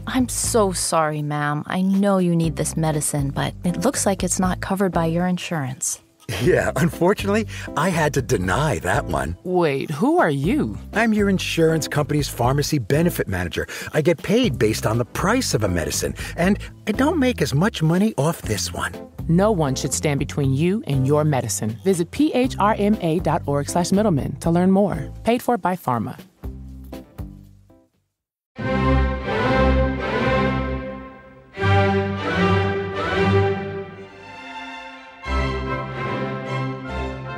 I'm so sorry, ma'am. I know you need this medicine, but it looks like it's not covered by your insurance. Yeah, unfortunately, I had to deny that one. Wait, who are you? I'm your insurance company's pharmacy benefit manager. I get paid based on the price of a medicine, and I don't make as much money off this one. No one should stand between you and your medicine. Visit phrma.org/middleman to learn more. Paid for by pharma.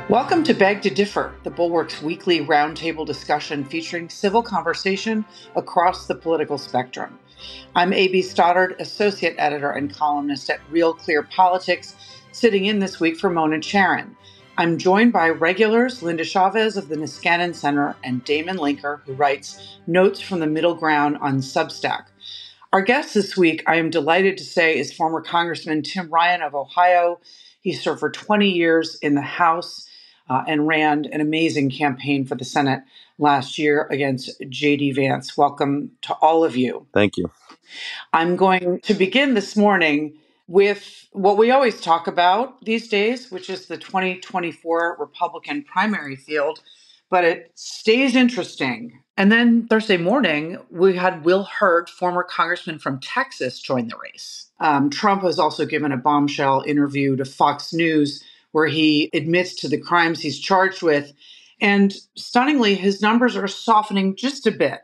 Welcome to Beg to Differ, the Bulwark's weekly roundtable discussion featuring civil conversation across the political spectrum. I'm A.B. Stoddard, associate editor and columnist at Real Clear Politics, sitting in this week for Mona Charen. I'm joined by regulars Linda Chavez of the Niskanen Center and Damon Linker, who writes Notes from the Middle Ground on Substack. Our guest this week, I am delighted to say, is former Congressman Tim Ryan of Ohio. He served for 20 years in the House and ran an amazing campaign for the Senate last year against J.D. Vance. Welcome to all of you. Thank you. I'm going to begin this morning with what we always talk about these days, which is the 2024 Republican primary field, but it stays interesting. And then Thursday morning, we had Will Hurd, former congressman from Texas, join the race. Trump has also given a bombshell interview to Fox News where he admits to the crimes he's charged with. And stunningly, his numbers are softening just a bit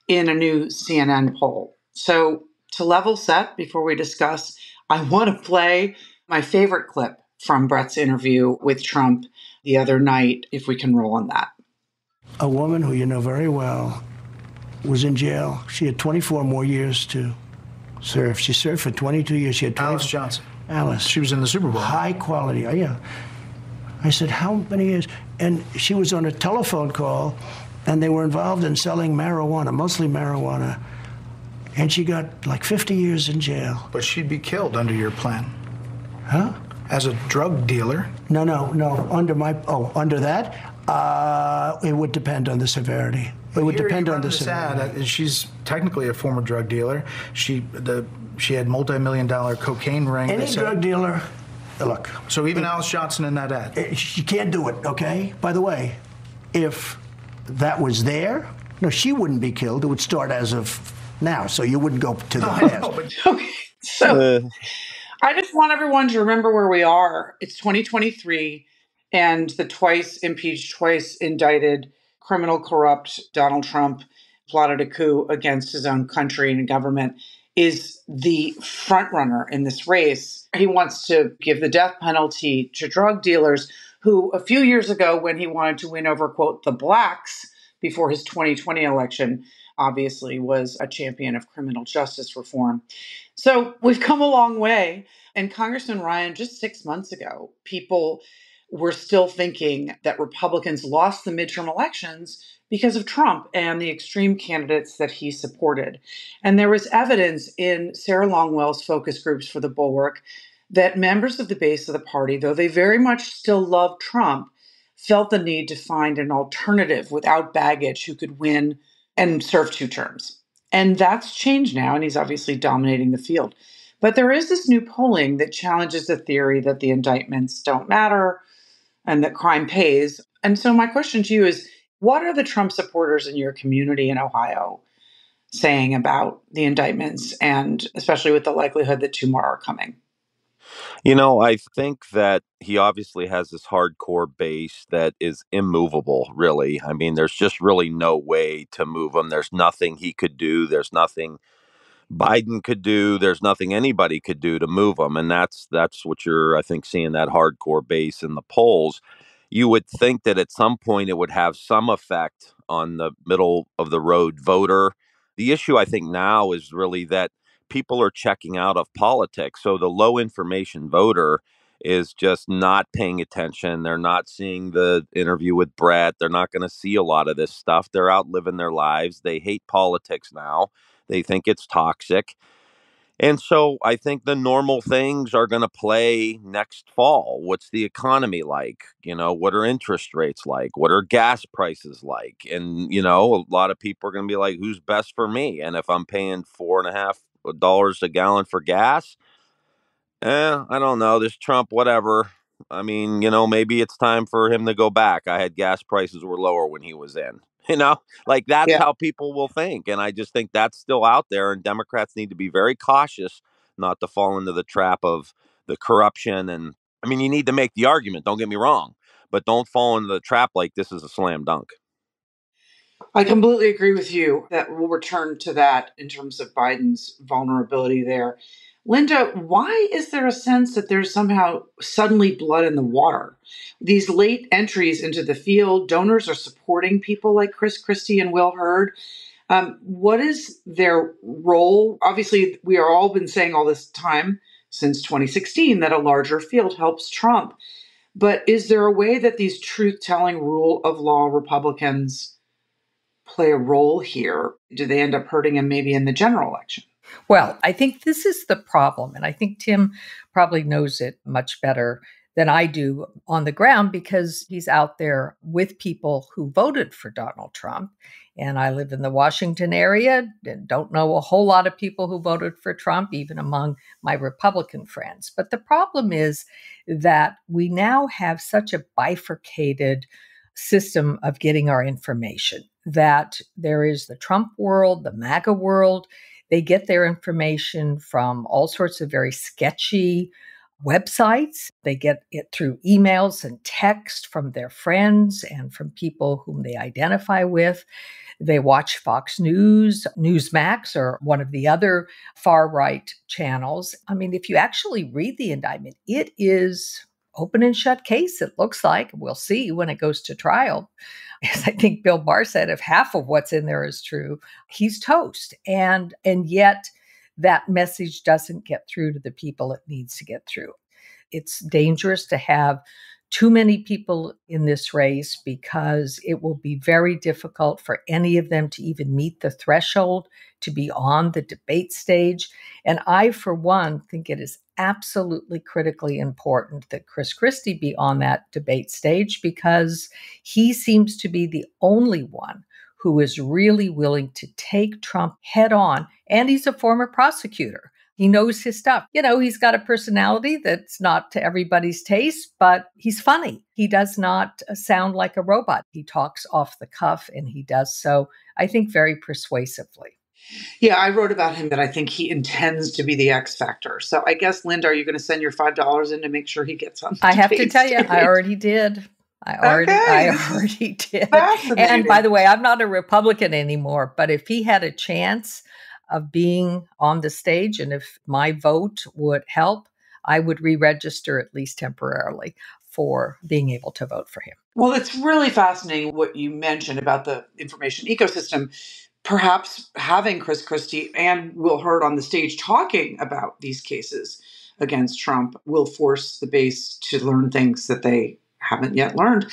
in a new CNN poll. So to level set, before we discuss, I want to play my favorite clip from Brett's interview with Trump the other night, if we can roll on that. A woman who you know very well was in jail. She had 24 more years to serve. She served for 22 years. She had Alice Johnson. Alice. She was in the Super Bowl. High quality, yeah. I said, how many years? And she was on a telephone call, and they were involved in selling marijuana, mostly marijuana. And she got like 50 years in jail. But she'd be killed under your plan. Huh? As a drug dealer. No. Under that? It would depend on the severity. It would depend on the severity. She's technically a former drug dealer. She had multi-million-dollar cocaine ring. Any drug dealer, look. So even Alice Johnson in that ad. She can't do it, okay? By the way, if that was there, no, she wouldn't be killed. It would start as of now, so you wouldn't go to the past. Okay, so I just want everyone to remember where we are. It's 2023, and the twice impeached, twice indicted, criminal, corrupt Donald Trump plotted a coup against his own country and government, is the front runner in this race. He wants to give the death penalty to drug dealers who a few years ago, when he wanted to win over, quote, the blacks before his 2020 election, obviously was a champion of criminal justice reform. So we've come a long way. And Congressman Ryan, just 6 months ago, people were still thinking that Republicans lost the midterm elections because of Trump and the extreme candidates that he supported. And there was evidence in Sarah Longwell's focus groups for the Bulwark that members of the base of the party, though they very much still loved Trump, felt the need to find an alternative without baggage who could win and serve 2 terms. And that's changed now, and he's obviously dominating the field. But there is this new polling that challenges the theory that the indictments don't matter and that crime pays. And so my question to you is, what are the Trump supporters in your community in Ohio saying about the indictments, and especially with the likelihood that 2 more are coming? You know, I think that he obviously has this hardcore base that is immovable, really. I mean, there's just really no way to move him. There's nothing he could do. There's nothing Biden could do. There's nothing anybody could do to move him. And that's what you're, I think, seeing, that hardcore base in the polls. You would think that at some point it would have some effect on the middle of the road voter. The issue, I think, now is really that people are checking out of politics. So the low information voter is just not paying attention. They're not seeing the interview with Brett. They're not going to see a lot of this stuff. They're out living their lives. They hate politics now. They think it's toxic. And so I think the normal things are going to play next fall. What's the economy like? What are interest rates like? What are gas prices like? And, a lot of people are going to be like, who's best for me? And if I'm paying $4.50 a gallon for gas, I don't know. This Trump, whatever. I mean, maybe it's time for him to go back. I had gas prices were lower when he was in. Like that's Yeah. how people will think. And I just think that's still out there. And Democrats need to be very cautious not to fall into the trap of the corruption. And I mean, you need to make the argument, don't get me wrong, but don't fall into the trap like this is a slam dunk. I completely agree with you that we'll return to that in terms of Biden's vulnerability there. Linda, why is there a sense that there's somehow suddenly blood in the water? These late entries into the field, donors are supporting people like Chris Christie and Will Hurd. What is their role? Obviously, we are all been saying all this time since 2016 that a larger field helps Trump. But is there a way that these truth-telling rule of law Republicans play a role here? Do they end up hurting him maybe in the general election? Well, I think this is the problem. And I think Tim probably knows it much better than I do on the ground because he's out there with people who voted for Donald Trump. And I live in the Washington area and don't know a whole lot of people who voted for Trump, even among my Republican friends. But the problem is that we now have such a bifurcated system of getting our information, that there is the Trump world, the MAGA world. They get their information from all sorts of very sketchy websites. They get it through emails and text from their friends and from people whom they identify with. They watch Fox News, Newsmax, or one of the other far-right channels. I mean, if you actually read the indictment, it is open and shut case, it looks like. We'll see when it goes to trial. As I think Bill Barr said, if half of what's in there is true, he's toast. And yet that message doesn't get through to the people it needs to get through. It's dangerous to have too many people in this race because it will be very difficult for any of them to even meet the threshold to be on the debate stage. And I, for one, think it is absolutely critically important that Chris Christie be on that debate stage because he seems to be the only one who is really willing to take Trump head on. And he's a former prosecutor. He knows his stuff. He's got a personality that's not to everybody's taste, but he's funny. He does not sound like a robot. He talks off the cuff, and he does so, I think, very persuasively. Yeah, I wrote about him that I think he intends to be the X factor. So I guess, Linda, are you going to send your $5 in to make sure he gets on? I have to tell you, I already did. I already did. And by the way, I'm not a Republican anymore, but if he had a chance of being on the stage and if my vote would help, I would re-register at least temporarily for being able to vote for him. Well, it's really fascinating what you mentioned about the information ecosystem. Perhaps having Chris Christie and Will Hurd on the stage talking about these cases against Trump will force the base to learn things that they haven't yet learned.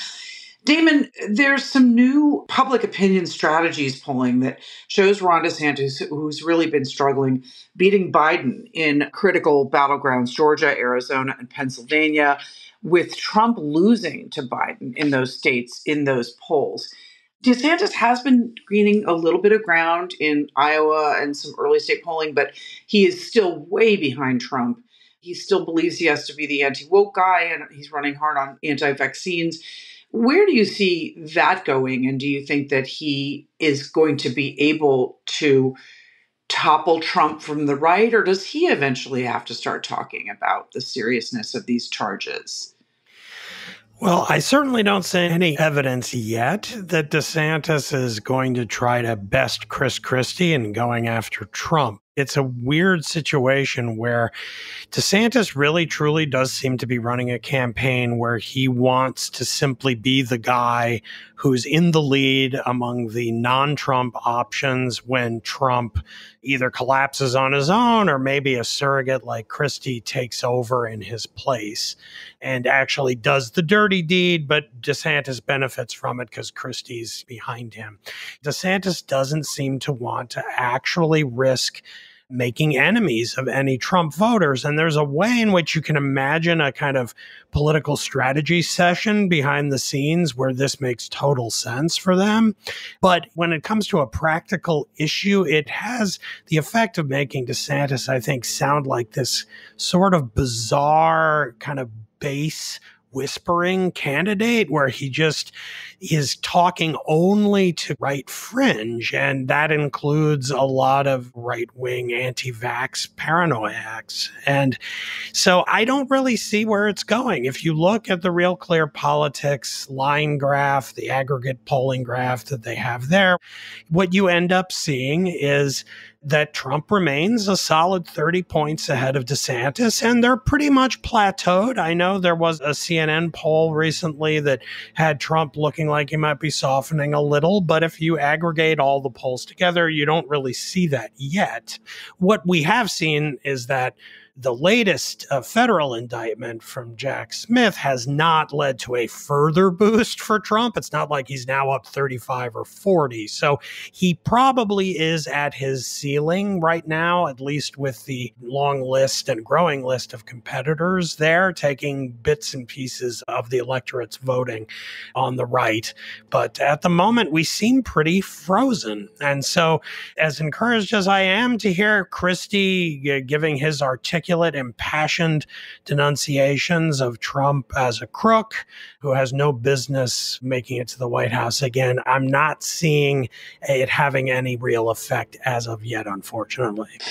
Damon, there's some new public opinion strategies polling that shows Ron DeSantis, who's really been struggling, beating Biden in critical battlegrounds, Georgia, Arizona, and Pennsylvania, with Trump losing to Biden in those states, in those polls. DeSantis has been gaining a little bit of ground in Iowa and some early state polling, but he is still way behind Trump. He still believes he has to be the anti-woke guy, and he's running hard on anti-vaccines. Where do you see that going? And do you think that he is going to be able to topple Trump from the right, or does he eventually have to start talking about the seriousness of these charges? Well, I certainly don't see any evidence yet that DeSantis is going to try to best Chris Christie in going after Trump. It's a weird situation where DeSantis really truly does seem to be running a campaign where he wants to simply be the guy who's in the lead among the non-Trump options when Trump either collapses on his own or maybe a surrogate like Christie takes over in his place and actually does the dirty deed, but DeSantis benefits from it because Christie's behind him. DeSantis doesn't seem to want to actually risk making enemies of any Trump voters. And there's a way in which you can imagine a kind of political strategy session behind the scenes where this makes total sense for them. But when it comes to a practical issue, it has the effect of making DeSantis, I think, sound like this sort of bizarre kind of base whispering candidate where he just is talking only to right fringe. And that includes a lot of right-wing anti-vax paranoiacs. And so I don't really see where it's going. If you look at the Real Clear Politics line graph, the aggregate polling graph that they have there, what you end up seeing is that Trump remains a solid 30 points ahead of DeSantis, and they're pretty much plateaued. I know there was a CNN poll recently that had Trump looking like he might be softening a little, but if you aggregate all the polls together, you don't really see that yet. What we have seen is that the latest federal indictment from Jack Smith has not led to a further boost for Trump. It's not like he's now up 35 or 40. So he probably is at his ceiling right now, at least with the long list and growing list of competitors there, taking bits and pieces of the electorate's voting on the right. But at the moment, we seem pretty frozen. And so as encouraged as I am to hear Christie giving his articulate, impassioned denunciations of Trump as a crook who has no business making it to the White House again, I'm not seeing it having any real effect as of yet, unfortunately.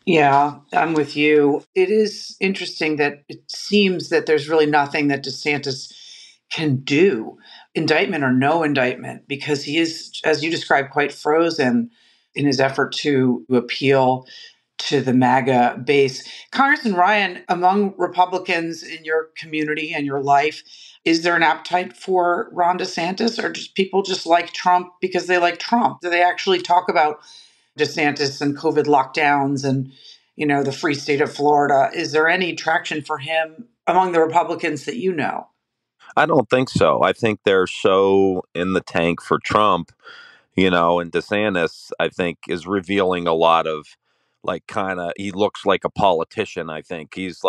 Yeah, I'm with you. It is interesting that it seems that there's really nothing that DeSantis can do, indictment or no indictment, because he is, as you described, quite frozen in his effort to appeal to the MAGA base. Congressman Ryan, among Republicans in your community and your life, is there an appetite for Ron DeSantis, or just people just like Trump because they like Trump? Do they actually talk about DeSantis and COVID lockdowns and, the free state of Florida? Is there any traction for him among the Republicans that you know? I don't think so. I think they're so in the tank for Trump, and DeSantis, I think, is revealing a lot of he looks like a politician. I think he's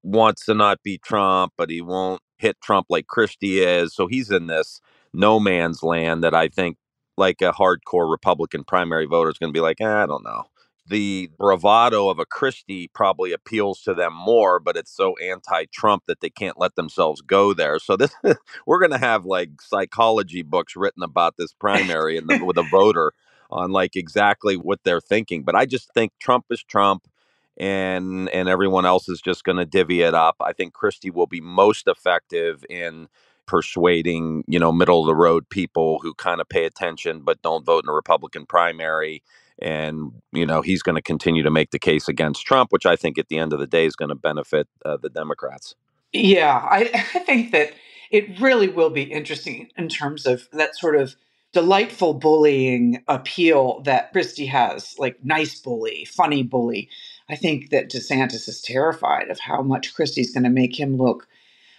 wants to not be Trump, but he won't hit Trump like Christie is. So he's in this no man's land that I think like a hardcore Republican primary voter is going to be like, I don't know. The bravado of a Christie probably appeals to them more, but it's so anti-Trump that they can't let themselves go there. So this, we're going to have psychology books written about this primary and with a voter on exactly what they're thinking. But I just think Trump is Trump, and everyone else is just going to divvy it up. I think Christie will be most effective in persuading, middle of the road people who kind of pay attention but don't vote in a Republican primary. And, he's going to continue to make the case against Trump, which I think at the end of the day is going to benefit the Democrats. Yeah, I think that it really will be interesting in terms of that sort of delightful bullying appeal that Christie has, like nice bully, funny bully. I think that DeSantis is terrified of how much Christie's going to make him look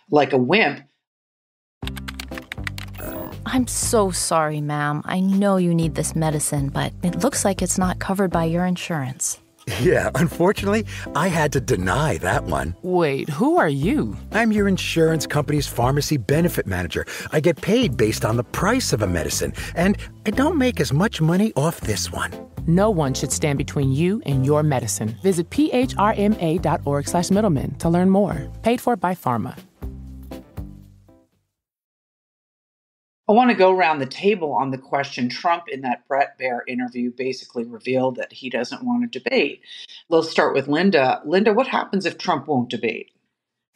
like a wimp. I'm so sorry, ma'am. I know you need this medicine, but it looks like it's not covered by your insurance. Yeah, unfortunately, I had to deny that one. Wait, who are you? I'm your insurance company's pharmacy benefit manager. I get paid based on the price of a medicine, and I don't make as much money off this one. No one should stand between you and your medicine. Visit phrma.org/middleman to learn more. Paid for by pharma. I want to go around the table on the question. Trump, in that Brett Baer interview, basically revealed that he doesn't want to debate. Let's start with Linda. Linda, what happens if Trump won't debate?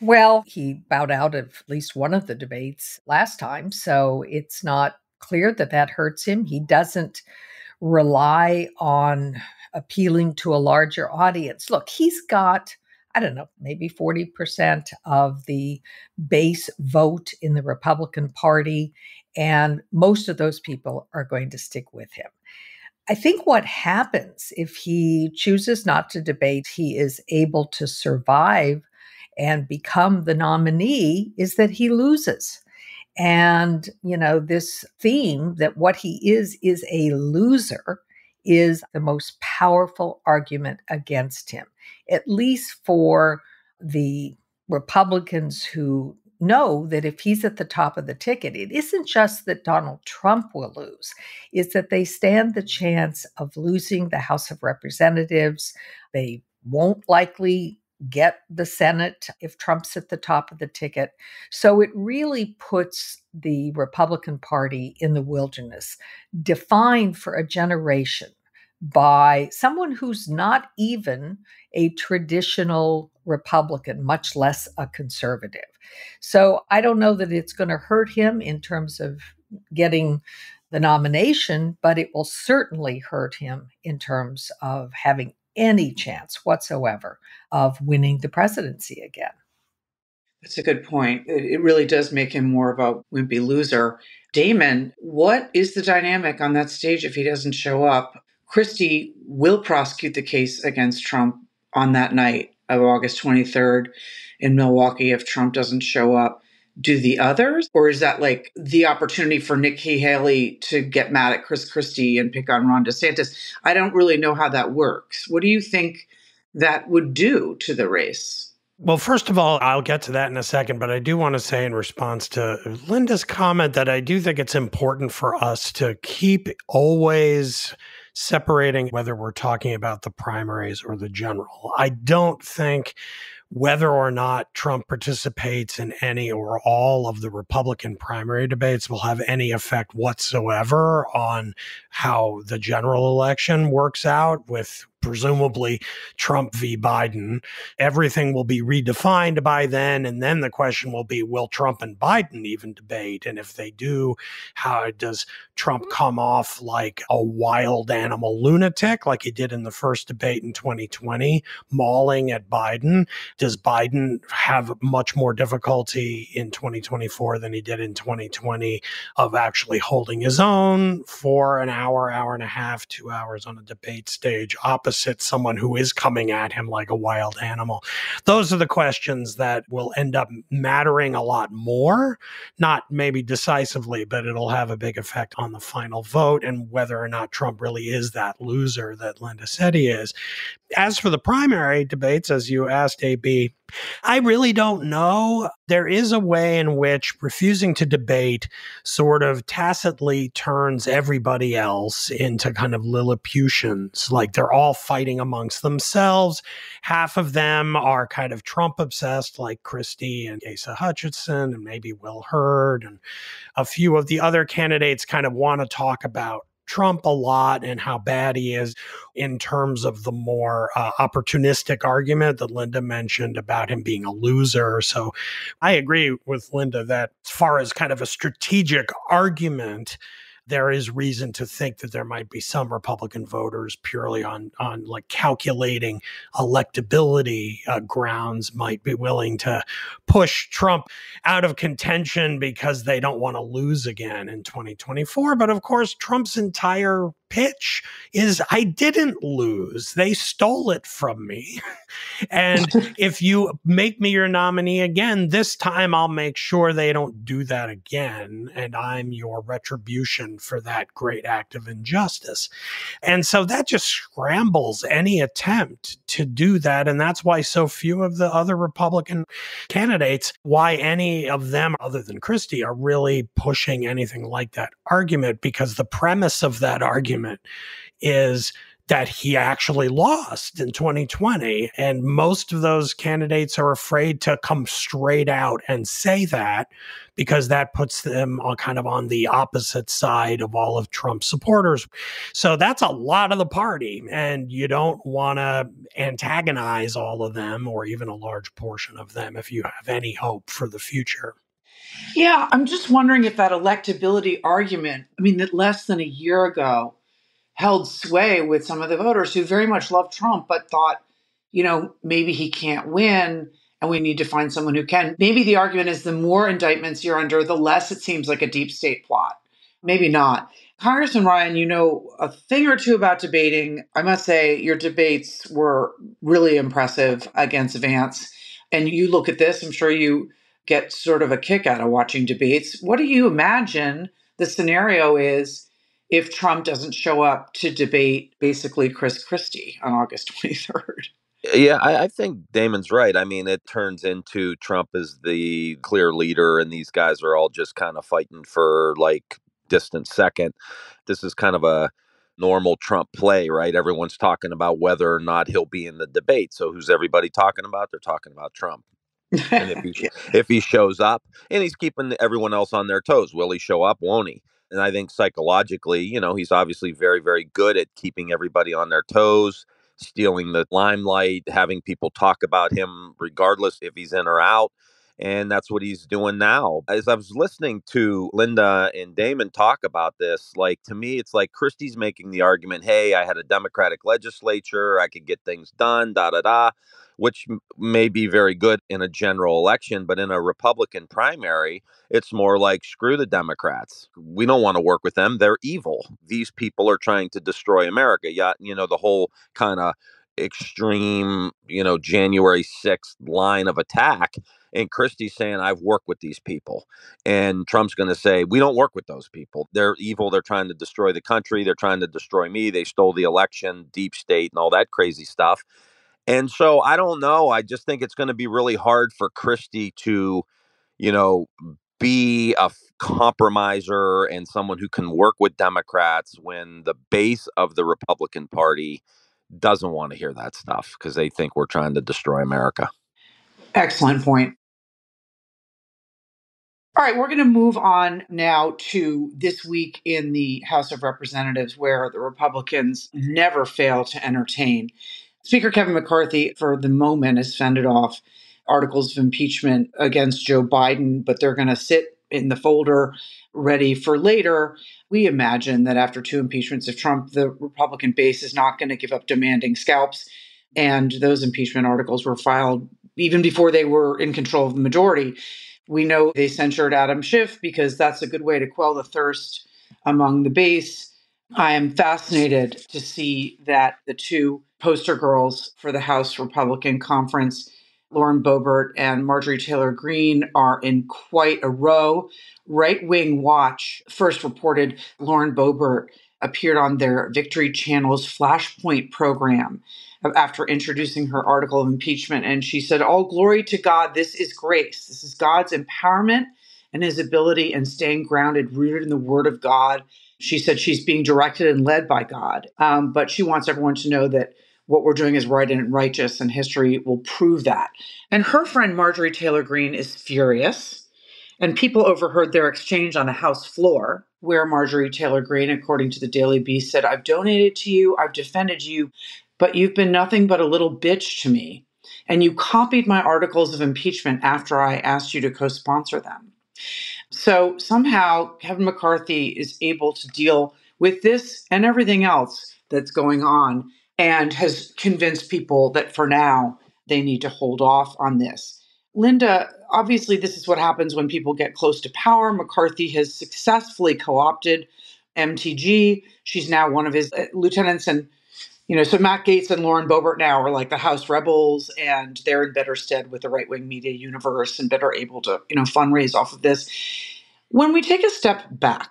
Well, he bowed out of at least one of the debates last time, so it's not clear that that hurts him. He doesn't rely on appealing to a larger audience. Look, he's got, I don't know, maybe 40% of the base vote in the Republican Party, and most of those people are going to stick with him. I think what happens if he chooses not to debate, he is able to survive and become the nominee, is that he loses. And, this theme that what he is a loser, is the most powerful argument against him, at least for the Republicans who know that if he's at the top of the ticket, it isn't just that Donald Trump will lose, it's that they stand the chance of losing the House of Representatives. They won't likely get the Senate if Trump's at the top of the ticket. So it really puts the Republican Party in the wilderness, defined for a generation by someone who's not even a traditional Republican, much less a conservative. So I don't know that it's going to hurt him in terms of getting the nomination, but it will certainly hurt him in terms of having any chance whatsoever of winning the presidency again. That's a good point. It really does make him more of a wimpy loser. Damon, what is the dynamic on that stage if he doesn't show up? Christie will prosecute the case against Trump on that night of August 23rd in Milwaukee if Trump doesn't show up. Do the others? Or is that like the opportunity for Nikki Haley to get mad at Chris Christie and pick on Ron DeSantis? I don't really know how that works. What do you think that would do to the race? Well, first of all, I'll get to that in a second, but I do want to say in response to Linda's comment that I do think it's important for us to keep always separating whether we're talking about the primaries or the general. I don't think whether or not Trump participates in any or all of the Republican primary debates will have any effect whatsoever on how the general election works out with presumably Trump v. Biden. Everything will be redefined by then. And then the question will be, will Trump and Biden even debate? And if they do, how does Trump come off like a wild animal lunatic, like he did in the first debate in 2020, mauling at Biden? Does Biden have much more difficulty in 2024 than he did in 2020 of actually holding his own for an hour, hour and a half, 2 hours on a debate stage opposite someone who is coming at him like a wild animal? Those are the questions that will end up mattering a lot more, not maybe decisively, but it'll have a big effect on the final vote and whether or not Trump really is that loser that Linda said he is. As for the primary debates, as you asked, AB, I really don't know. There is a way in which refusing to debate sort of tacitly turns everybody else into kind of Lilliputians, like they're all fighting amongst themselves. Half of them are kind of Trump obsessed, like Christie and Asa Hutchinson and maybe Will Hurd. And a few of the other candidates kind of want to talk about Trump a lot and how bad he is in terms of the more opportunistic argument that Linda mentioned about him being a loser. So I agree with Linda that as far as kind of a strategic argument, there is reason to think that there might be some Republican voters purely on like calculating electability grounds might be willing to push Trump out of contention because they don't want to lose again in 2024. But of course, Trump's entire pitch is, I didn't lose. They stole it from me. And if you make me your nominee again, this time I'll make sure they don't do that again. And I'm your retribution for that great act of injustice. And so that just scrambles any attempt to do that. And that's why so few of the other Republican candidates, why any of them other than Christie are really pushing anything like that argument, because the premise of that argument is that he actually lost in 2020. And most of those candidates are afraid to come straight out and say that because that puts them on kind of on the opposite side of all of Trump's supporters. So that's a lot of the party. And you don't want to antagonize all of them or even a large portion of them if you have any hope for the future. Yeah, I'm just wondering if that electability argument, that less than a year ago, held sway with some of the voters who very much loved Trump, but thought, maybe he can't win and we need to find someone who can. Maybe the argument is the more indictments you're under, the less it seems like a deep state plot. Maybe not. Congressman Ryan, you know a thing or two about debating. I must say your debates were really impressive against Vance. And you look at this, I'm sure you get sort of a kick out of watching debates. What do you imagine the scenario is if Trump doesn't show up to debate basically Chris Christie on August 23rd. Yeah, I think Damon's right. I mean, it turns into Trump is the clear leader, and these guys are all just kind of fighting for like distant second. This is kind of a normal Trump play, right? Everyone's talking about whether or not he'll be in the debate. So who's everybody talking about? They're talking about Trump. And Yeah. if he shows up, and he's keeping everyone else on their toes, will he show up? Won't he? And I think psychologically, he's obviously very, very good at keeping everybody on their toes, stealing the limelight, having people talk about him regardless if he's in or out. And that's what he's doing now. As I was listening to Linda and Damon talk about this, like to me, it's like Christie's making the argument, hey, I had a Democratic legislature, I could get things done, da da da, which may be very good in a general election, but in a Republican primary, it's more like screw the Democrats. We don't want to work with them. They're evil. These people are trying to destroy America. Yeah, the whole kind of extreme, January 6th line of attack. And Christie's saying, I've worked with these people. And Trump's going to say, we don't work with those people. They're evil. They're trying to destroy the country. They're trying to destroy me. They stole the election, deep state, and all that crazy stuff. And so I don't know. I just think it's going to be really hard for Christie to, you know, be a compromiser and someone who can work with Democrats when the base of the Republican Party doesn't want to hear that stuff because they think we're trying to destroy America. Excellent point. All right, we're going to move on now to this week in the House of Representatives, where the Republicans never fail to entertain. Speaker Kevin McCarthy, for the moment, has fended off articles of impeachment against Joe Biden, but they're going to sit in the folder ready for later. We imagine that after 2 impeachments of Trump, the Republican base is not going to give up demanding scalps. And those impeachment articles were filed even before they were in control of the majority. We know they censured Adam Schiff because that's a good way to quell the thirst among the base. I am fascinated to see that the 2 poster girls for the House Republican Conference, Lauren Boebert and Marjorie Taylor Greene, are in quite a row. Right Wing Watch first reported Lauren Boebert appeared on their Victory Channel's Flashpoint program after introducing her article of impeachment. And she said, all glory to God, this is grace. This is God's empowerment and his ability and staying grounded, rooted in the word of God. She said she's being directed and led by God. But she wants everyone to know that what we're doing is right and righteous, and history will prove that. And her friend Marjorie Taylor Greene is furious. And people overheard their exchange on the House floor, where Marjorie Taylor Greene, according to the Daily Beast, said, I've donated to you, I've defended you, but you've been nothing but a little bitch to me. And you copied my articles of impeachment after I asked you to co-sponsor them. So somehow Kevin McCarthy is able to deal with this and everything else that's going on and has convinced people that for now they need to hold off on this. Linda, obviously this is what happens when people get close to power. McCarthy has successfully co-opted MTG. She's now one of his lieutenants, and so Matt Gaetz and Lauren Boebert now are like the House rebels, and they're in better stead with the right-wing media universe and better able to, fundraise off of this. When we take a step back,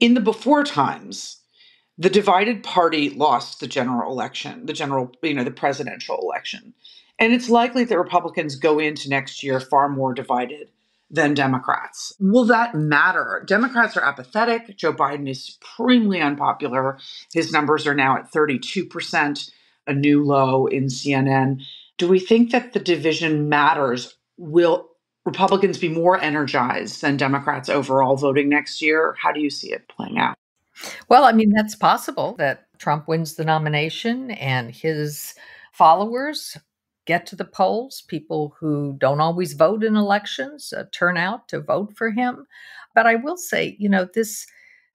in the before times, the divided party lost the general election, the presidential election. And it's likely that Republicans go into next year far more divided than Democrats. Will that matter? Democrats are apathetic. Joe Biden is supremely unpopular. His numbers are now at 32%, a new low in CNN. Do we think that the division matters? Will Republicans be more energized than Democrats overall voting next year? How do you see it playing out? Well, I mean, that's possible that Trump wins the nomination and his followers get to the polls. People who don't always vote in elections turn out to vote for him. But I will say, this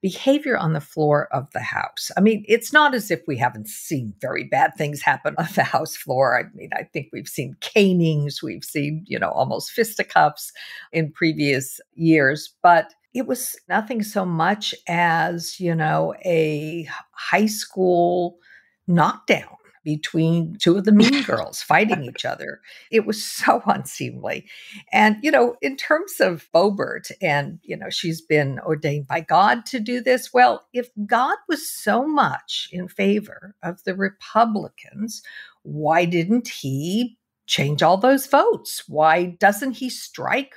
behavior on the floor of the House. I mean, it's not as if we haven't seen very bad things happen on the House floor. I mean, I think we've seen canings, we've seen, almost fisticuffs in previous years. But it was nothing so much as, a high school knockdown. between two of the mean girls fighting each other. It was so unseemly. And, in terms of Boebert, and, she's been ordained by God to do this. Well, if God was so much in favor of the Republicans, why didn't he change all those votes? Why doesn't he strike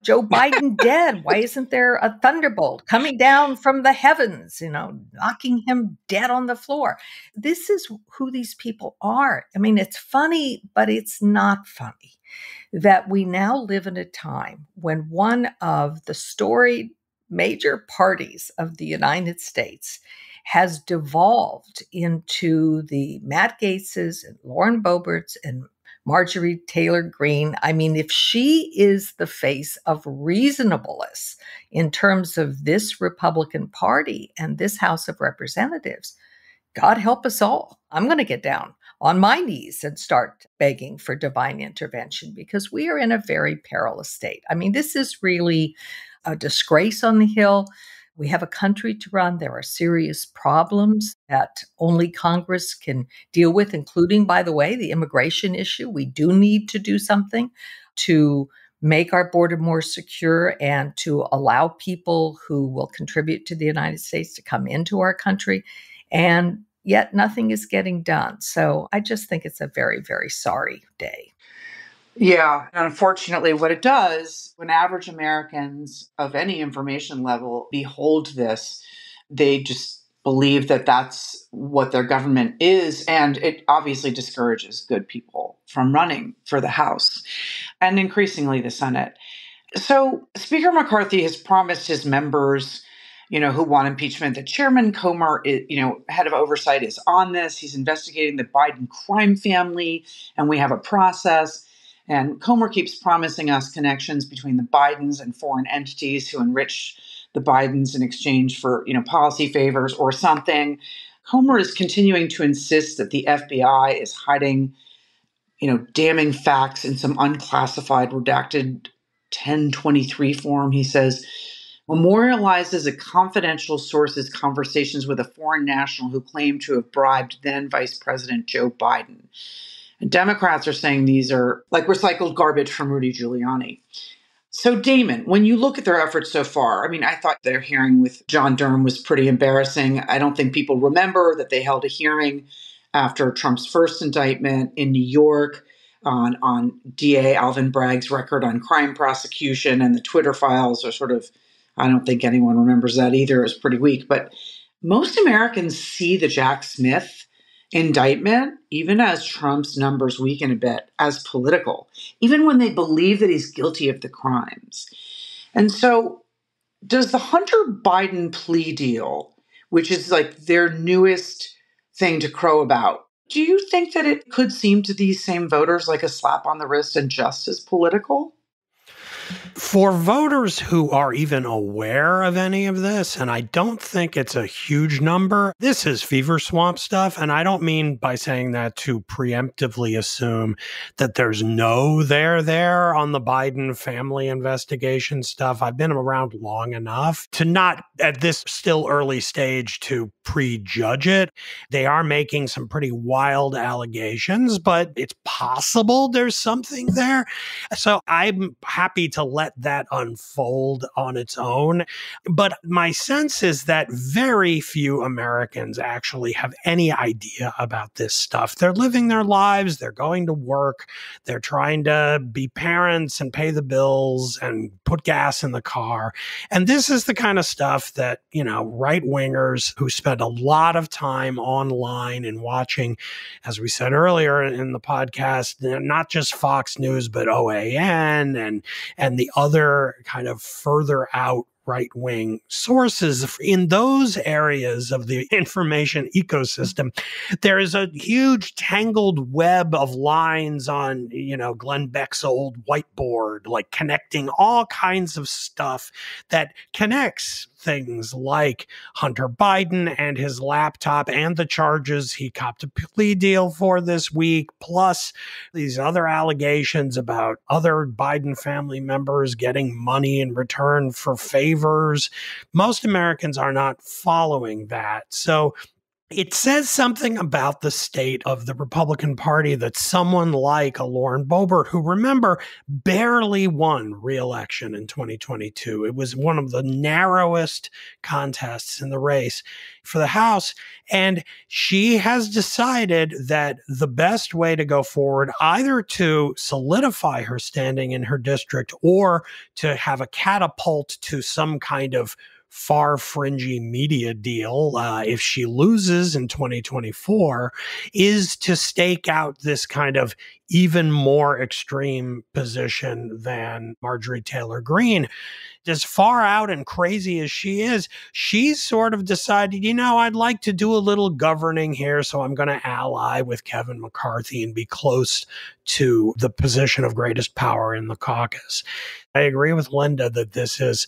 Joe Biden dead? Why isn't there a thunderbolt coming down from the heavens, knocking him dead on the floor? This is who these people are. I mean, it's funny, but it's not funny that we now live in a time when one of the storied major parties of the United States has devolved into the Matt Gaetzes and Lauren Boeberts and Marjorie Taylor Greene. I mean, if she is the face of reasonableness in terms of this Republican Party and this House of Representatives, God help us all. I'm going to get down on my knees and start begging for divine intervention, because we are in a very perilous state. I mean, this is really a disgrace on the Hill. We have a country to run. There are serious problems that only Congress can deal with, including, by the way, the immigration issue. We do need to do something to make our border more secure and to allow people who will contribute to the United States to come into our country. And yet nothing is getting done. So I just think it's a very, very sorry day. Yeah. Unfortunately, what it does when average Americans of any information level behold this, they just believe that that's what their government is. And it obviously discourages good people from running for the House and increasingly the Senate. So Speaker McCarthy has promised his members, who want impeachment, that Chairman Comer, head of oversight, is on this. He's investigating the Biden crime family, and we have a process. And Comer keeps promising us connections between the Bidens and foreign entities who enrich the Bidens in exchange for, policy favors or something. Comer is continuing to insist that the FBI is hiding, damning facts in some unclassified, redacted 1023 form. He says, memorializes a confidential source's conversations with a foreign national who claimed to have bribed then Vice President Joe Biden. And Democrats are saying these are like recycled garbage from Rudy Giuliani. So, Damon, when you look at their efforts so far, I mean, I thought their hearing with John Durham was pretty embarrassing. I don't think people remember that they held a hearing after Trump's first indictment in New York on DA Alvin Bragg's record on crime prosecution, and the Twitter files are sort of, I don't think anyone remembers that either. It was pretty weak. But most Americans see the Jack Smith indictment, even as Trump's numbers weaken a bit, as political, even when they believe that he's guilty of the crimes. And so does the Hunter Biden plea deal, which is like their newest thing to crow about, do you think that it could seem to these same voters like a slap on the wrist and just as political? For voters who are even aware of any of this, and I don't think it's a huge number, this is fever swamp stuff. And I don't mean by saying that to preemptively assume that there's no there on the Biden family investigation stuff. I've been around long enough to not, at this still early stage, to prejudge it. They are making some pretty wild allegations, but it's possible there's something there. So I'm happy to let that unfold on its own. But my sense is that very few Americans actually have any idea about this stuff. They're living their lives. They're going to work. They're trying to be parents and pay the bills and put gas in the car. And this is the kind of stuff that, right-wingers who spend a lot of time online and watching, as we said earlier in the podcast, not just Fox News, but OAN and the other kind of further out right-wing sources in those areas of the information ecosystem. There is a huge tangled web of lines on, Glenn Beck's old whiteboard, like connecting all kinds of stuff that connects things like Hunter Biden and his laptop and the charges he copped a plea deal for this week, plus these other allegations about other Biden family members getting money in return for favors. Most Americans are not following that. So It says something about the state of the Republican Party that someone like a Lauren Boebert, who, remember, barely won re-election in 2022. It was one of the narrowest contests in the race for the House. And she has decided that the best way to go forward, either to solidify her standing in her district or to have a catapult to some kind of far fringy media deal if she loses in 2024, is to stake out this kind of even more extreme position than Marjorie Taylor Greene. As far out and crazy as she is, she's sort of decided, I'd like to do a little governing here, so I'm going to ally with Kevin McCarthy and be close to the position of greatest power in the caucus. I agree with Linda that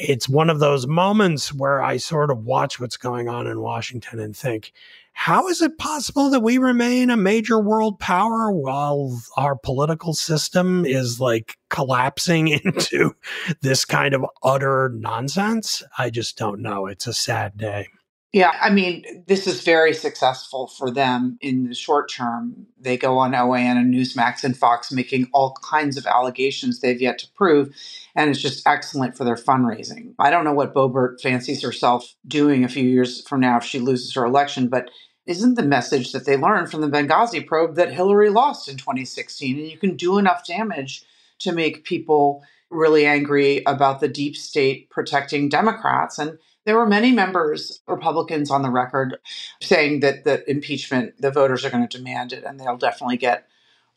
it's one of those moments where I sort of watch what's going on in Washington and think, how is it possible that we remain a major world power while our political system is like collapsing into this kind of utter nonsense? I just don't know. It's a sad day. Yeah, I mean, this is very successful for them in the short term. They go on OAN and Newsmax and Fox making all kinds of allegations they've yet to prove, and it's just excellent for their fundraising. I don't know what Boebert fancies herself doing a few years from now if she loses her election, but isn't the message that they learned from the Benghazi probe that Hillary lost in 2016, and you can do enough damage to make people really angry about the deep state protecting Democrats? And there were many members, Republicans on the record, saying that the impeachment, the voters are going to demand it, and they'll definitely get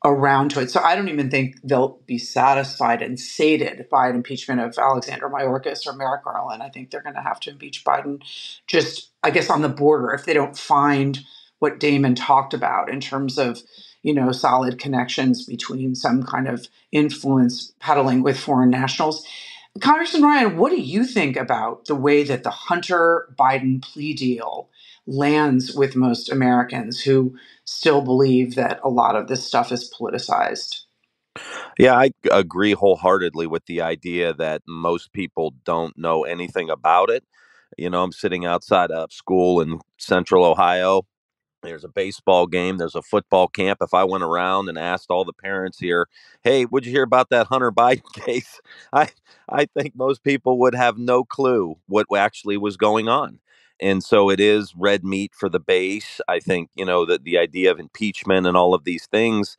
around to it. So I don't even think they'll be satisfied and sated by an impeachment of Alexander Mayorkas or Merrick Garland. I think they're going to have to impeach Biden just, I guess, on the border if they don't find what Damon talked about in terms of, solid connections between some kind of influence peddling with foreign nationals. Congressman Ryan, what do you think about the way that the Hunter Biden plea deal lands with most Americans who still believe that a lot of this stuff is politicized? Yeah, I agree wholeheartedly with the idea that most people don't know anything about it. I'm sitting outside of school in central Ohio. There's a baseball game. There's a football camp. If I went around and asked all the parents here, hey, what'd you hear about that Hunter Biden case? I, I think most people would have no clue what actually was going on. And so it is red meat for the base. I think, that the idea of impeachment and all of these things,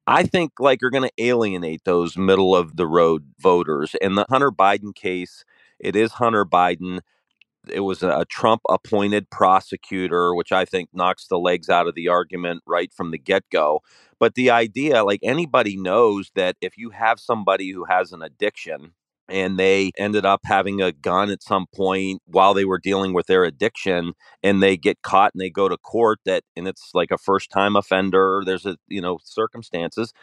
I think like are going to alienate those middle of the road voters. And the Hunter Biden case, it is Hunter Biden. It was a Trump appointed prosecutor, which I think knocks the legs out of the argument right from the get go. But the idea, like anybody knows that if you have somebody who has an addiction and they ended up having a gun at some point while they were dealing with their addiction and they get caught and they go to court and it's like a first time offender, there's circumstances.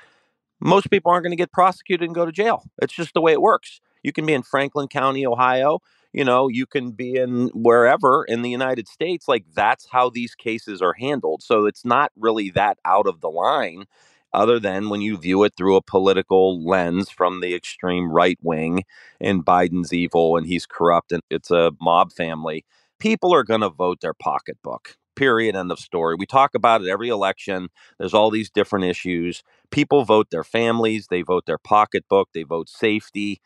Most people aren't going to get prosecuted and go to jail. It's just the way it works. You can be in Franklin County, Ohio. You can be in wherever in the United States. Like that's how these cases are handled. So it's not really that out of the line other than when you view it through a political lens from the extreme right wing and Biden's evil and he's corrupt and it's a mob family. People are going to vote their pocketbook. Period. End of story. We talk about it every election. There's all these different issues. People vote their families, they vote their pocketbook, they vote safety.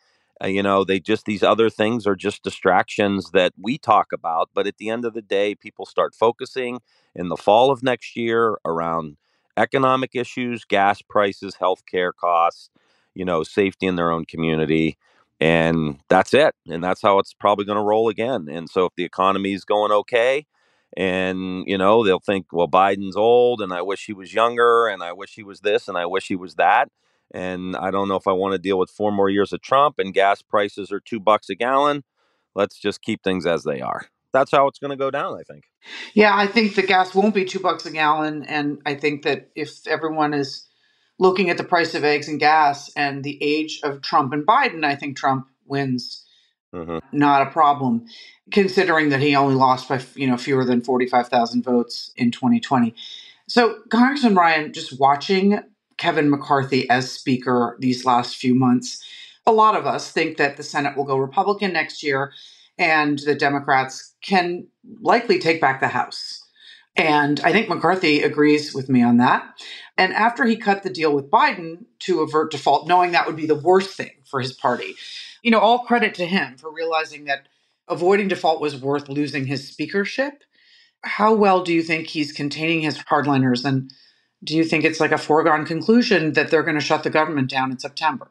These other things are just distractions that we talk about. But at the end of the day, people start focusing in the fall of next year around economic issues, gas prices, healthcare costs, safety in their own community. And that's it. And that's how it's probably going to roll again. And so if the economy is going okay, and, they'll think, well, Biden's old and I wish he was younger and I wish he was this and I wish he was that. And I don't know if I want to deal with 4 more years of Trump and gas prices are $2 a gallon. Let's just keep things as they are. That's how it's going to go down, I think. Yeah, I think the gas won't be $2 a gallon. And I think that if everyone is looking at the price of eggs and gas and the age of Trump and Biden, I think Trump wins. Not a problem, considering that he only lost by fewer than 45,000 votes in 2020. So, Congressman Ryan, just watching Kevin McCarthy as Speaker these last few months, a lot of us think that the Senate will go Republican next year and the Democrats can likely take back the House. And I think McCarthy agrees with me on that. And after he cut the deal with Biden to avert default, knowing that would be the worst thing for his party, all credit to him for realizing that avoiding default was worth losing his speakership. How well do you think he's containing his hardliners? And do you think it's like a foregone conclusion that they're going to shut the government down in September?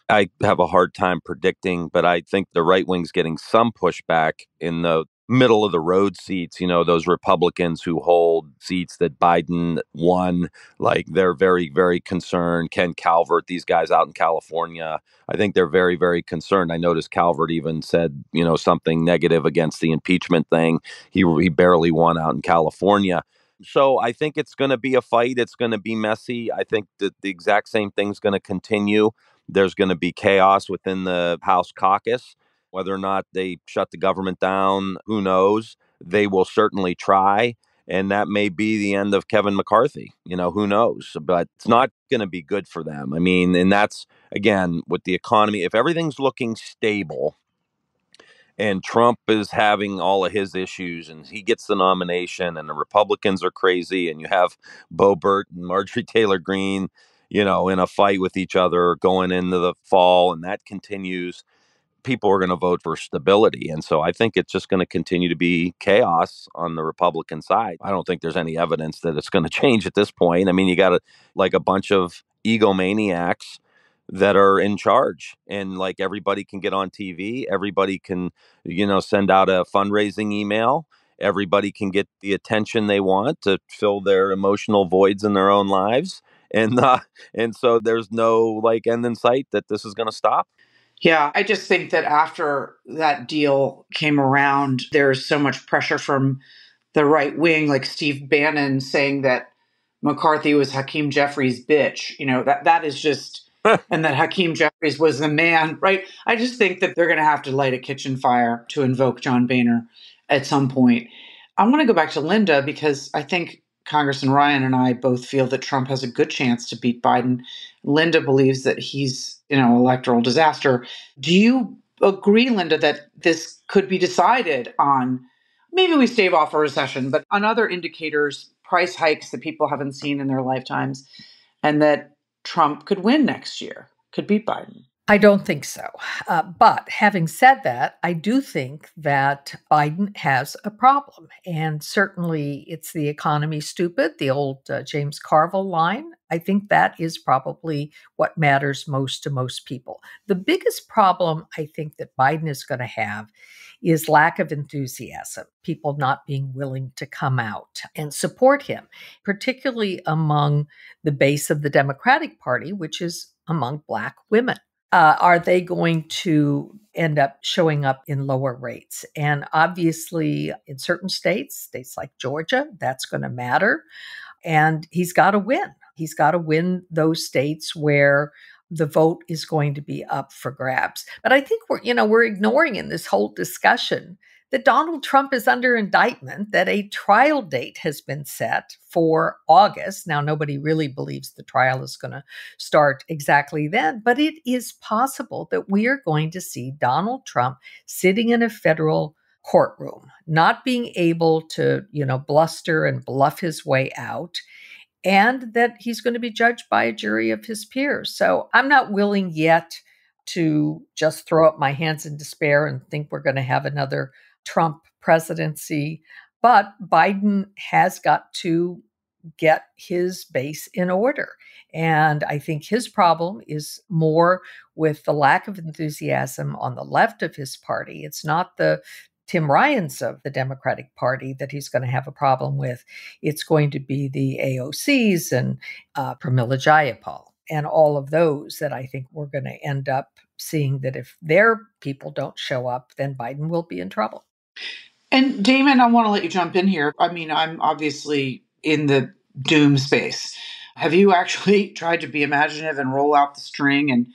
I have a hard time predicting, but I think the right wing's getting some pushback in the middle of the road seats, those Republicans who hold seats that Biden won, like they're very, very concerned. Ken Calvert, these guys out in California, I think they're very, very concerned. I noticed Calvert even said, something negative against the impeachment thing. He barely won out in California. So I think it's going to be a fight. It's going to be messy. I think that the exact same thing's going to continue. There's going to be chaos within the House caucus. Whether or not they shut the government down, who knows? They will certainly try. And that may be the end of Kevin McCarthy. Who knows? But it's not going to be good for them. I mean, and that's, again, with the economy, if everything's looking stable and Trump is having all of his issues and he gets the nomination and the Republicans are crazy and you have Boebert and Marjorie Taylor Greene, in a fight with each other going into the fall, and that continues, people are going to vote for stability. And so I think it's just going to continue to be chaos on the Republican side. I don't think there's any evidence that it's going to change at this point. I mean, you got a bunch of egomaniacs that are in charge, and like everybody can get on TV. Everybody can, send out a fundraising email. Everybody can get the attention they want to fill their emotional voids in their own lives. And so there's no end in sight that this is going to stop. Yeah, I just think that after that deal came around, there's so much pressure from the right wing, like Steve Bannon saying that McCarthy was Hakeem Jeffries' bitch. That is just, and that Hakeem Jeffries was the man, right? I just think that they're going to have to light a kitchen fire to invoke John Boehner at some point. I want to go back to Linda because I think Congressman Ryan and I both feel that Trump has a good chance to beat Biden. Linda believes that he's, electoral disaster. Do you agree, Linda, that this could be decided on, maybe we stave off a recession, but on other indicators, price hikes that people haven't seen in their lifetimes, and that Trump could win next year, could beat Biden? I don't think so. But having said that, I do think that Biden has a problem. And certainly it's the economy stupid, the old James Carville line. I think that is probably what matters most to most people. The biggest problem I think that Biden is going to have is lack of enthusiasm, people not being willing to come out and support him, particularly among the base of the Democratic Party, which is among Black women. Are they going to end up showing up in lower rates? And obviously, in certain states like Georgia, that's going to matter. And he's got to win. He's got to win those states where the vote is going to be up for grabs. But I think we're ignoring in this whole discussion that Donald Trump is under indictment, that a trial date has been set for August. Now, nobody really believes the trial is going to start exactly then, but it is possible that we are going to see Donald Trump sitting in a federal courtroom, not being able to, bluster and bluff his way out, and that he's going to be judged by a jury of his peers. So I'm not willing yet to just throw up my hands in despair and think we're going to have another Trump presidency. But Biden has got to get his base in order. And I think his problem is more with the lack of enthusiasm on the left of his party. It's not the Tim Ryans of the Democratic Party that he's going to have a problem with. It's going to be the AOCs and Pramila Jayapal and all of those that I think we're going to end up seeing that if their people don't show up, then Biden will be in trouble. And Damon, I want to let you jump in here. I mean, I'm obviously in the doom space. Have you actually tried to be imaginative and roll out the string and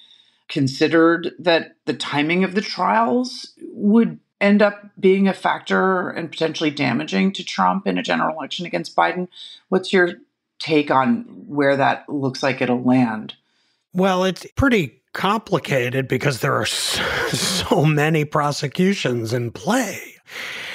considered that the timing of the trials would end up being a factor and potentially damaging to Trump in a general election against Biden? What's your take on where that looks like it'll land? Well, it's pretty complicated because there are so many prosecutions in play.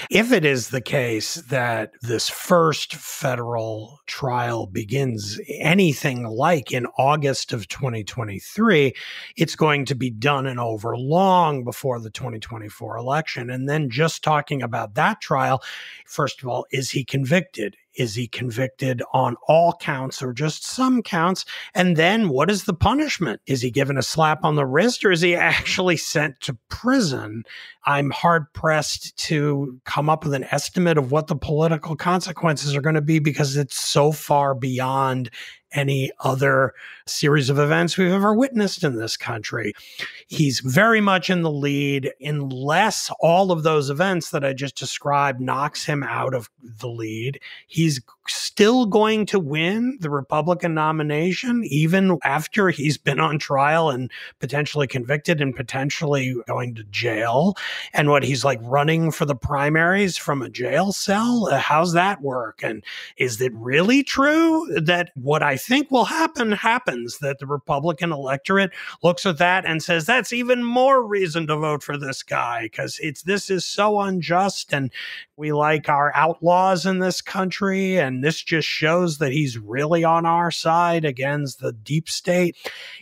If it is the case that this first federal trial begins anything like in August of 2023, it's going to be done and over long before the 2024 election. And then just talking about that trial, first of all, is he convicted? Is he convicted on all counts or just some counts? And then what is the punishment? Is he given a slap on the wrist or is he actually sent to prison? I'm hard pressed to come up with an estimate of what the political consequences are going to be because it's so far beyond any other series of events we've ever witnessed in this country. He's very much in the lead unless all of those events that I just described knocks him out of the lead. He's still going to win the Republican nomination, even after he's been on trial and potentially convicted and potentially going to jail. And what he's like running for the primaries from a jail cell? How's that work? And is it really true that what I think will happen happens, that the Republican electorate looks at that and says, that's even more reason to vote for this guy because this is so unjust and we like our outlaws in this country. And this just shows that he's really on our side against the deep state.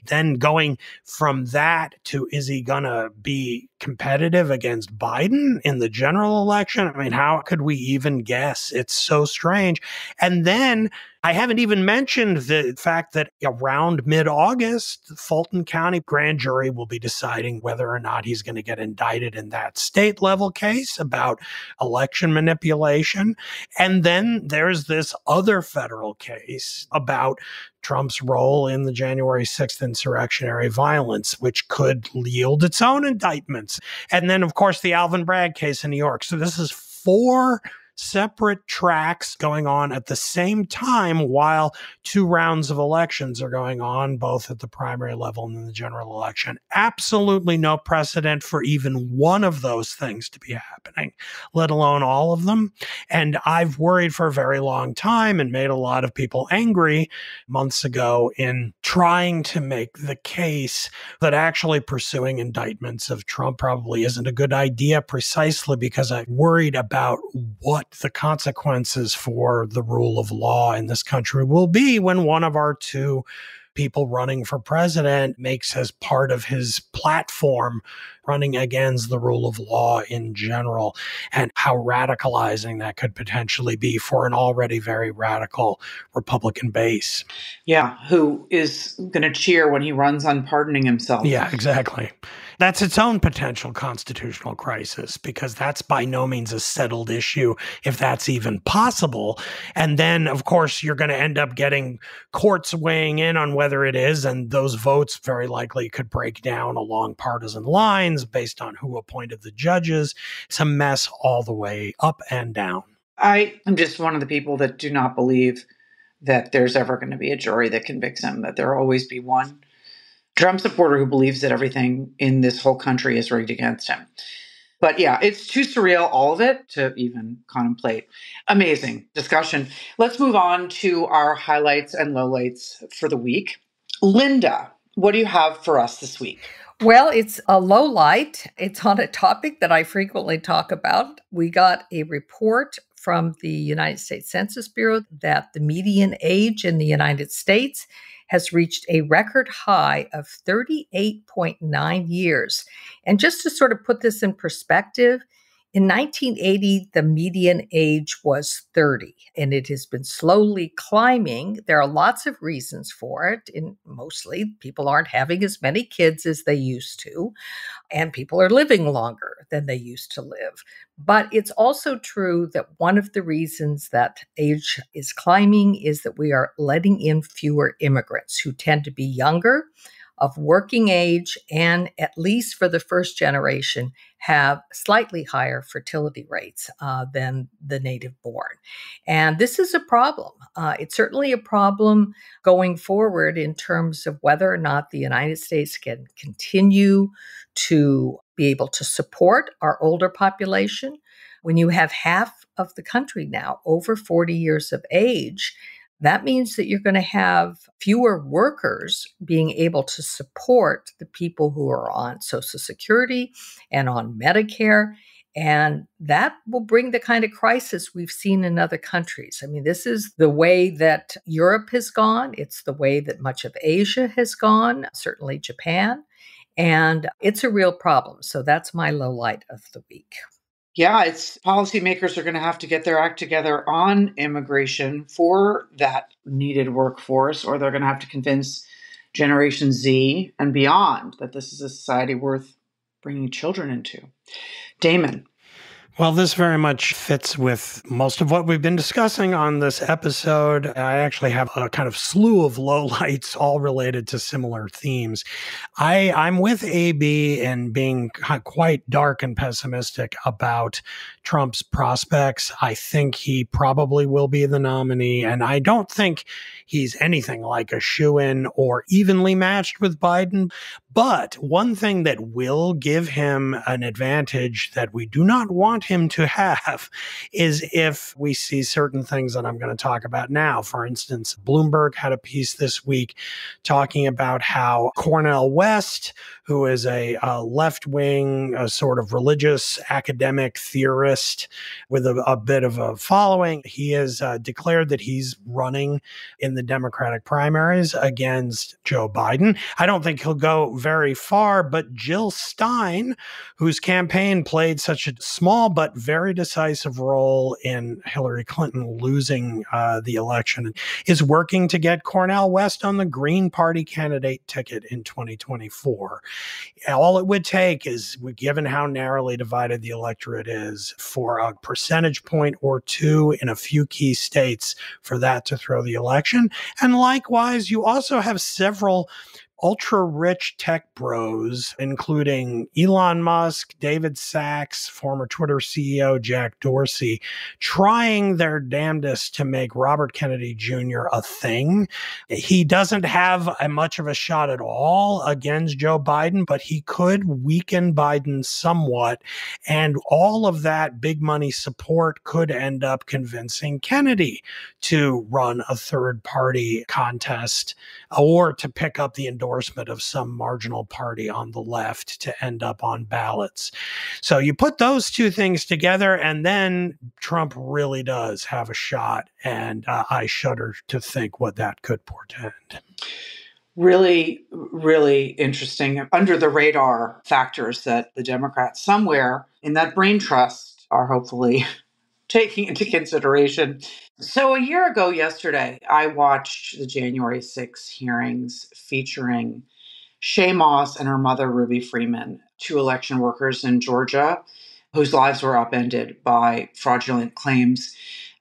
Then going from that to, is he going to be competitive against Biden in the general election? I mean, how could we even guess? It's so strange. And then I haven't even mentioned the fact that around mid-August, the Fulton County grand jury will be deciding whether or not he's going to get indicted in that state level case about election manipulation. And then there's this other federal case about Trump's role in the January 6th insurrectionary violence, which could yield its own indictments. And then, of course, the Alvin Bragg case in New York. So this is 4 separate tracks going on at the same time while 2 rounds of elections are going on, both at the primary level and in the general election. Absolutely no precedent for even one of those things to be happening, let alone all of them. And I've worried for a very long time and made a lot of people angry months ago in trying to make the case that actually pursuing indictments of Trump probably isn't a good idea, precisely because I worried about what the consequences for the rule of law in this country will be when one of our 2 people running for president makes as part of his platform running against the rule of law in general, and how radicalizing that could potentially be for an already very radical Republican base. Yeah, who is going to cheer when he runs on pardoning himself. Yeah, exactly. That's its own potential constitutional crisis, because that's by no means a settled issue, if that's even possible. And then, of course, you're going to end up getting courts weighing in on whether it is, and those votes very likely could break down along partisan lines based on who appointed the judges. It's a mess all the way up and down. I am just one of the people that do not believe that there's ever going to be a jury that convicts him, that there will always be one Trump supporter who believes that everything in this whole country is rigged against him. But yeah, it's too surreal, all of it, to even contemplate. Amazing discussion. Let's move on to our highlights and lowlights for the week. Linda, what do you have for us this week? Well, it's a low light. It's on a topic that I frequently talk about. We got a report from the United States Census Bureau that the median age in the United States has reached a record high of 38.9 years. And just to sort of put this in perspective, in 1980, the median age was 30, and it has been slowly climbing. There are lots of reasons for it. Mostly, people aren't having as many kids as they used to, and people are living longer than they used to live. But it's also true that one of the reasons that age is climbing is that we are letting in fewer immigrants who tend to be younger, of working age, and at least for the first generation, have slightly higher fertility rates than the native born. And this is a problem. It's certainly a problem going forward in terms of whether or not the United States can continue to be able to support our older population. When you have half of the country now over 40 years of age, that means that you're going to have fewer workers being able to support the people who are on Social Security and on Medicare. And that will bring the kind of crisis we've seen in other countries. I mean, this is the way that Europe has gone. It's the way that much of Asia has gone, certainly Japan. And it's a real problem. So that's my low light of the week. Yeah, it's policymakers are going to have to get their act together on immigration for that needed workforce, or they're going to have to convince Generation Z and beyond that this is a society worth bringing children into. Damon. Well, this very much fits with most of what we've been discussing on this episode. I actually have a kind of slew of lowlights all related to similar themes. I'm with AB in being quite dark and pessimistic about Trump's prospects. I think he probably will be the nominee, and I don't think he's anything like a shoo-in or evenly matched with Biden. But one thing that will give him an advantage that we do not want him to have is if we see certain things that I'm going to talk about now. For instance, Bloomberg had a piece this week talking about how Cornel West, who is a left-wing, sort of religious academic theorist with a bit of a following, he has declared that he's running in the Democratic primaries against Joe Biden. I don't think he'll go very far, but Jill Stein, whose campaign played such a small but very decisive role in Hillary Clinton losing the election, is working to get Cornel West on the Green Party candidate ticket in 2024. All it would take is, given how narrowly divided the electorate is, for a percentage point or two in a few key states for that to throw the election. And likewise, you also have several ultra-rich tech bros, including Elon Musk, David Sachs, former Twitter CEO Jack Dorsey, trying their damnedest to make Robert Kennedy Jr. a thing. He doesn't have much of a shot at all against Joe Biden, but he could weaken Biden somewhat, and all of that big money support could end up convincing Kennedy to run a third-party contest or to pick up the endorsement of some marginal party on the left to end up on ballots. So you put those two things together, and then Trump really does have a shot. And I shudder to think what that could portend. Really, really interesting under the radar factors that the Democrats somewhere in that brain trust are hopefully taking into consideration. So a year ago yesterday, I watched the January 6 hearings featuring Shaye Moss and her mother, Ruby Freeman, two election workers in Georgia whose lives were upended by fraudulent claims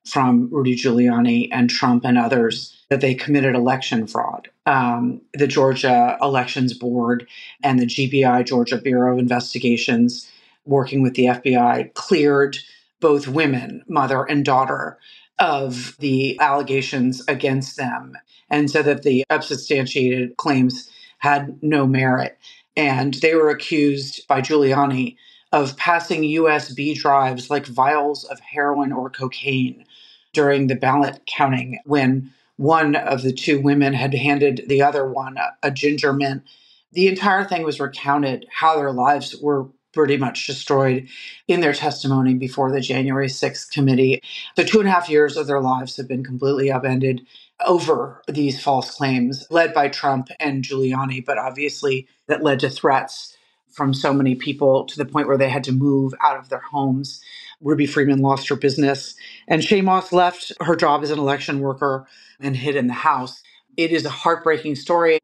from Rudy Giuliani and Trump and others that they committed election fraud. The Georgia Elections Board and the GBI, Georgia Bureau of Investigations, working with the FBI, cleared both women, mother and daughter, of the allegations against them, and said that the unsubstantiated claims had no merit. And they were accused by Giuliani of passing USB drives like vials of heroin or cocaine during the ballot counting when one of the two women had handed the other one a ginger mint. The entire thing was recounted, how their lives were pretty much destroyed in their testimony before the January 6th committee. The 2.5 years of their lives have been completely upended over these false claims led by Trump and Giuliani, but obviously that led to threats from so many people to the point where they had to move out of their homes. Ruby Freeman lost her business, and Shaye Moss left her job as an election worker and hid in the house. It is a heartbreaking story.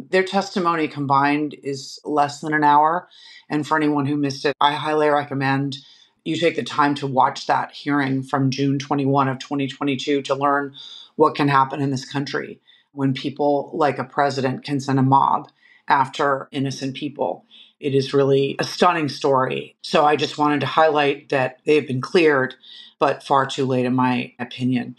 Their testimony combined is less than an hour. And for anyone who missed it, I highly recommend you take the time to watch that hearing from June 21 of 2022 to learn what can happen in this country when people like a president can send a mob after innocent people. It is really a stunning story. So I just wanted to highlight that they've been cleared, but far too late in my opinion.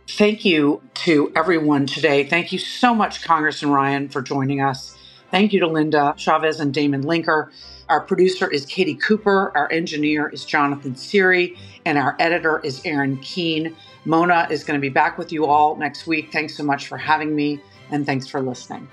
Thank you to everyone today. Thank you so much, Congressman Ryan, for joining us. Thank you to Linda Chavez and Damon Linker. Our producer is Katie Cooper. Our engineer is Jonathan Seary. And our editor is Aaron Keene. Mona is going to be back with you all next week. Thanks so much for having me, and thanks for listening.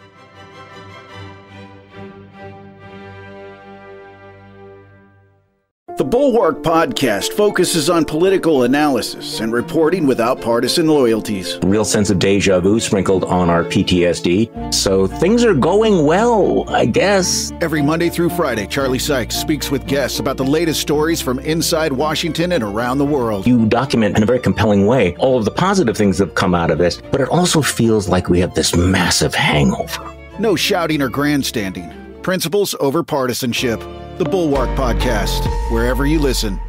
The Bulwark Podcast focuses on political analysis and reporting without partisan loyalties. Real sense of deja vu sprinkled on our PTSD. So things are going well, I guess. Every Monday through Friday, Charlie Sykes speaks with guests about the latest stories from inside Washington and around the world. You document in a very compelling way all of the positive things that have come out of this, but it also feels like we have this massive hangover. No shouting or grandstanding. Principles over partisanship. The Bulwark Podcast, wherever you listen.